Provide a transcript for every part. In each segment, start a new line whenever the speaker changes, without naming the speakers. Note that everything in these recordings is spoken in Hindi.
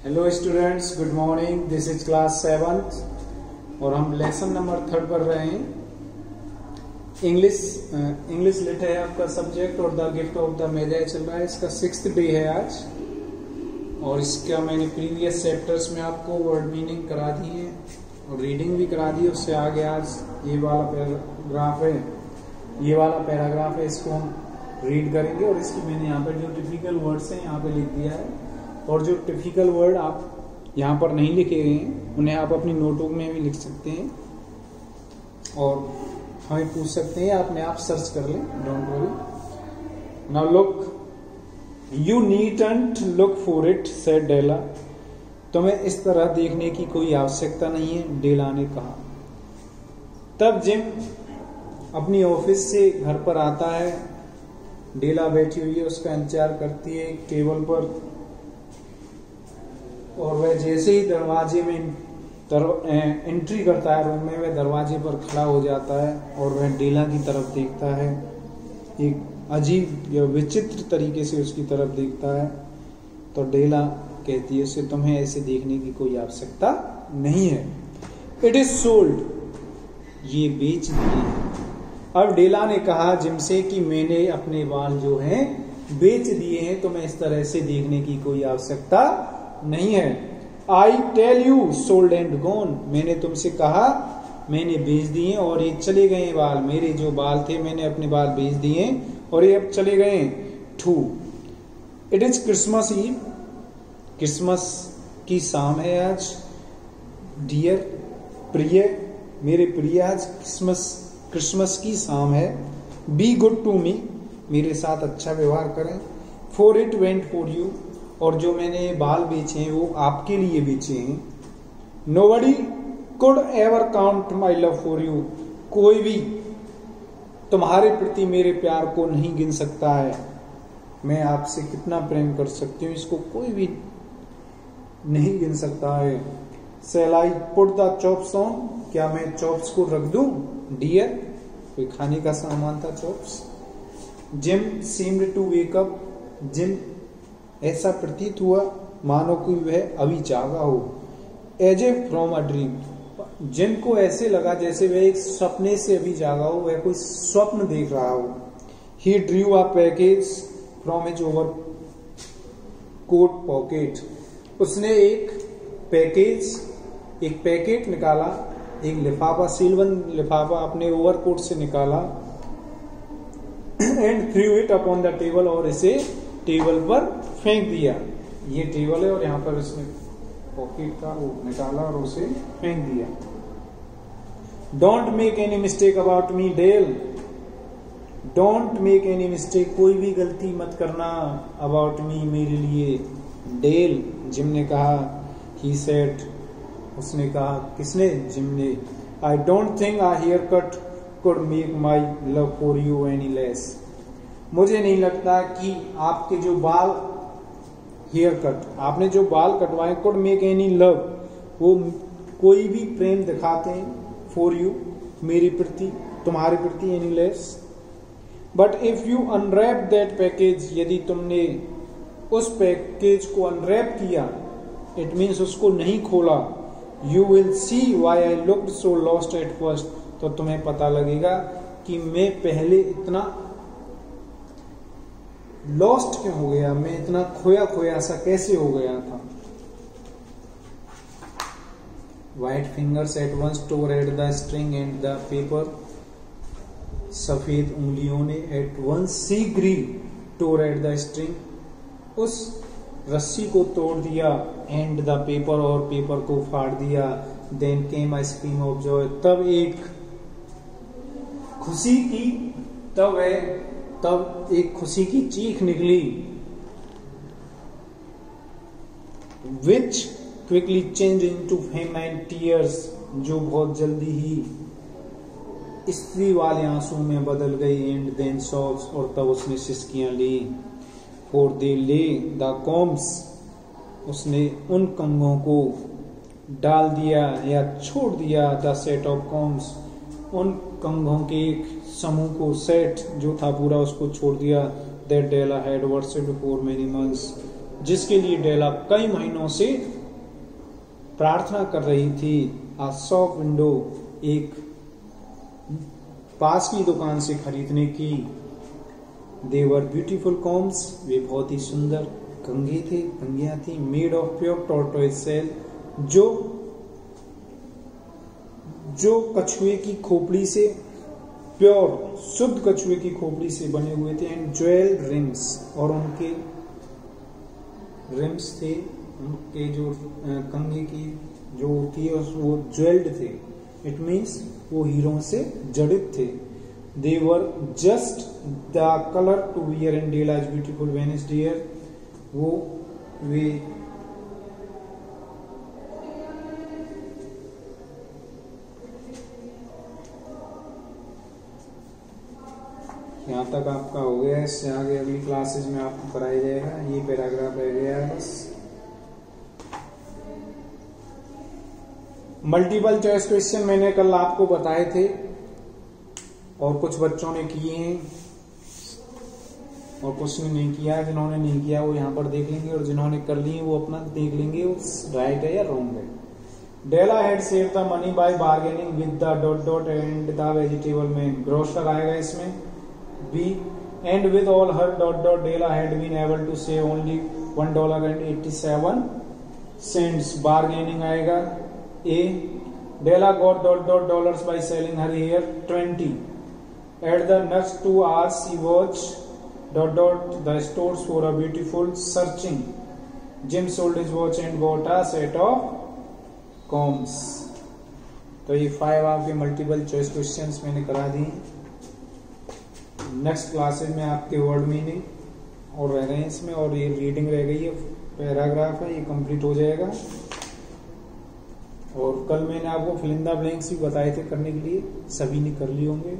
Hello students, good morning. This is class 7th और हम लेसन नंबर 3 पढ़ रहे हैं। इंग्लिश लिट है आपका सब्जेक्ट और द गिफ्ट ऑफ द मेजा चल रहा है। इसका 6th डे है आज और इसका मैंने प्रीवियस चैप्टर्स में आपको वर्ड मीनिंग करा दी है और रीडिंग भी करा दी। उससे आगे आज ये वाला पैराग्राफ है, इसको हम रीड करेंगे और इसकी मैंने यहाँ पर जो टिपिकल वर्ड्स हैं यहाँ पे लिख दिया है और जो टिपिकल वर्ड आप यहाँ पर नहीं लिखे गए हैं उन्हें आप अपनी नोटबुक में भी लिख सकते हैं और हमें पूछ सकते हैं, अपने आप सर्च कर लें, don't worry. Now look, you needn't look for it said Della. तुम्हें इस तरह देखने की कोई आवश्यकता नहीं है, डेला ने कहा। तब जिम अपनी ऑफिस से घर पर आता है। डेला बैठी हुई है, उसका इंतजार करती है टेबल पर और वह जैसे ही दरवाजे में एंट्री करता है रूम में, वह दरवाजे पर खड़ा हो जाता है और वह डेला की तरफ देखता है। एक अजीब या विचित्र तरीके से उसकी तरफ देखता है। तो डेला कहती है उसे, तुम्हें ऐसे देखने की कोई आवश्यकता नहीं है। इट इज सोल्ड, ये बेच दिए। अब डेला ने कहा जिम से कि मैंने अपने बाल जो हैं बेच दिए हैं, तुम्हें इस तरह से देखने की कोई आवश्यकता नहीं है। I tell you sold and gone, मैंने तुमसे कहा मैंने बेच दिए और ये चले गए बाल। मेरे जो बाल थे मैंने अपने बाल बेच दिए और ये अब चले गए। Two, it is Christmas Eve, Christmas की शाम है आज। डियर, प्रिय, मेरे प्रिय, आज क्रिसमस की शाम है। बी गुड टू मी, मेरे साथ अच्छा व्यवहार करें। For it went for you, और जो मैंने बाल बेचे हैं वो आपके लिए बेचे हैं। Nobody could ever count my love for you, कोई भी तुम्हारे प्रति मेरे प्यार को नहीं गिन सकता है। मैं आपसे कितना प्रेम कर सकती हूँ इसको कोई भी नहीं गिन सकता है। Shall I put the chops on, क्या मैं चॉप्स को रख दूं? डियर, कोई खाने का सामान था chops. Jim seemed to wake up, Jim ऐसा प्रतीत हुआ मानो कि वह अभी जागा हो। As a from a dream, Jim को ऐसे लगा जैसे वह एक सपने से अभी जागा हो, वह कोई स्वप्न देख रहा हो। He drew a package from his overcoat pocket, उसने एक पैकेट निकाला, एक लिफाफा, सीलबंद लिफाफा अपने ओवरकोट से निकाला। And through it upon the table, और इसे टेबल पर फेंक दिया। ये टेबल है और यहाँ पर इसने पॉकेट का वो निकाला और उसे फेंक दिया। Don't make any mistake about me Dell, don't make any mistake, कोई भी गलती मत करना, अबाउट मी, मेरे लिए। डेल, जिम ने कहा। ही सेड, उसने कहा। किसने? जिम ने। I don't think a haircut could make my love for you any less, मुझे नहीं लगता कि आपके जो बाल, हेयर कट, आपने जो बाल कटवाए, कुड मेक एनी लव, वो कोई भी प्रेम दिखाते हैं, फॉर यू, मेरी प्रति, तुम्हारे प्रति, any less. But if you unwrap that package, यदि तुमने उस पैकेज को अनरैप किया, इट मीन्स उसको नहीं खोला, you will see why I looked so lost at first, तो तुम्हें पता लगेगा कि मैं पहले इतना लॉस्ट क्यों हो गया, मैं इतना खोया सा कैसे हो गया था। White fingers at once tore at the string and the paper, सफेद उंगलियों ने एट वंस शीघ्र टोर एट द स्ट्रिंग, उस रस्सी को तोड़ दिया, एंड द पेपर, और पेपर को फाड़ दिया। Then came a scream of joy, तब एक खुशी की, तब एक खुशी की चीख निकली। Which quickly change into fame and tears, जो बहुत जल्दी ही स्त्री वाले आंसू में बदल गई। एंड देन सॉब्स, और तब उसने सिसकियां ली। फॉर दे ले द कॉम्स, उसने उन कंगों को डाल दिया या छोड़ दिया। द सेट ऑफ कॉम्स, उन कंगों के एक समूह को, सेट जो था पूरा, उसको छोड़ दिया। That Della had worshipped for many months, जिसके लिए डेला कई महीनों से प्रार्थना कर रही थी। आ शॉप विंडो, एक पास की दुकान से खरीदने की। दे वर ब्यूटीफुल कॉम्स, वे बहुत ही सुंदर कंघे थे, कंघियां थी। Made of pure tortoise shell, जो कछुए की खोपड़ी से, प्योर शुद्ध कछुए की खोपड़ी से बने हुए थे। एंड ज्वेल रिंग्स, और उनके रिम्स थे, उनके जो कंघे की जो होती है वो ज्वेल्ड थे। इट मीन्स वो हीरों से जड़ित थे। They were just the colour to wear in Della's beautiful vanished hair, वे यहाँ तक आपका हो गया है। इससे आगे अगली क्लासेज में आपको कराया जाएगा। ये पैराग्राफ रह गया है बस। मल्टीपल चॉइस क्वेश्चन मैंने कल आपको बताए थे और कुछ बच्चों ने किए हैं और कुछ ने नहीं किया। जिन्होंने नहीं किया वो यहाँ पर देख लेंगे और जिन्होंने कर लिए वो अपना देख लेंगे वो राइट है या रॉन्ग है। Della had save the money by bargaining with the dot dot and the vegetable man, grocer आएगा इसमें। B, and with all her dot dot Della had been able to save only $1.87, bargaining आएगा। A, Della got dot dot dollars by selling her hair 20. At the next 2 hours she watched dot dot the stores for a beautiful searching. Jim sold his watch and bought a set of combs. तो ये 5 आपके मल्टीपल चॉइस क्वेश्चंस मैंने करा दिए। नेक्स्ट क्लासेज में आपके वर्ड मीनिंग और रह गए हैं इसमें, और ये रीडिंग रह गई है, पैराग्राफ है, ये कंप्लीट हो जाएगा। और कल मैंने आपको फिल इन द ब्लैंक्स भी बताए थे करने के लिए, सभी ने कर लिए होंगे।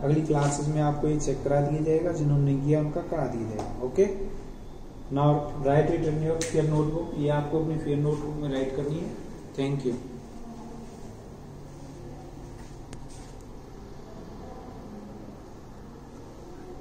अगली क्लासेस में आपको ये चेक करा दिया जाएगा, जिन्होंने नहीं किया उनका करा दिया जाएगा। Okay, now right it in your fair notebook, ये आपको अपनी फेयर नोटबुक में राइट करनी है। Thank you.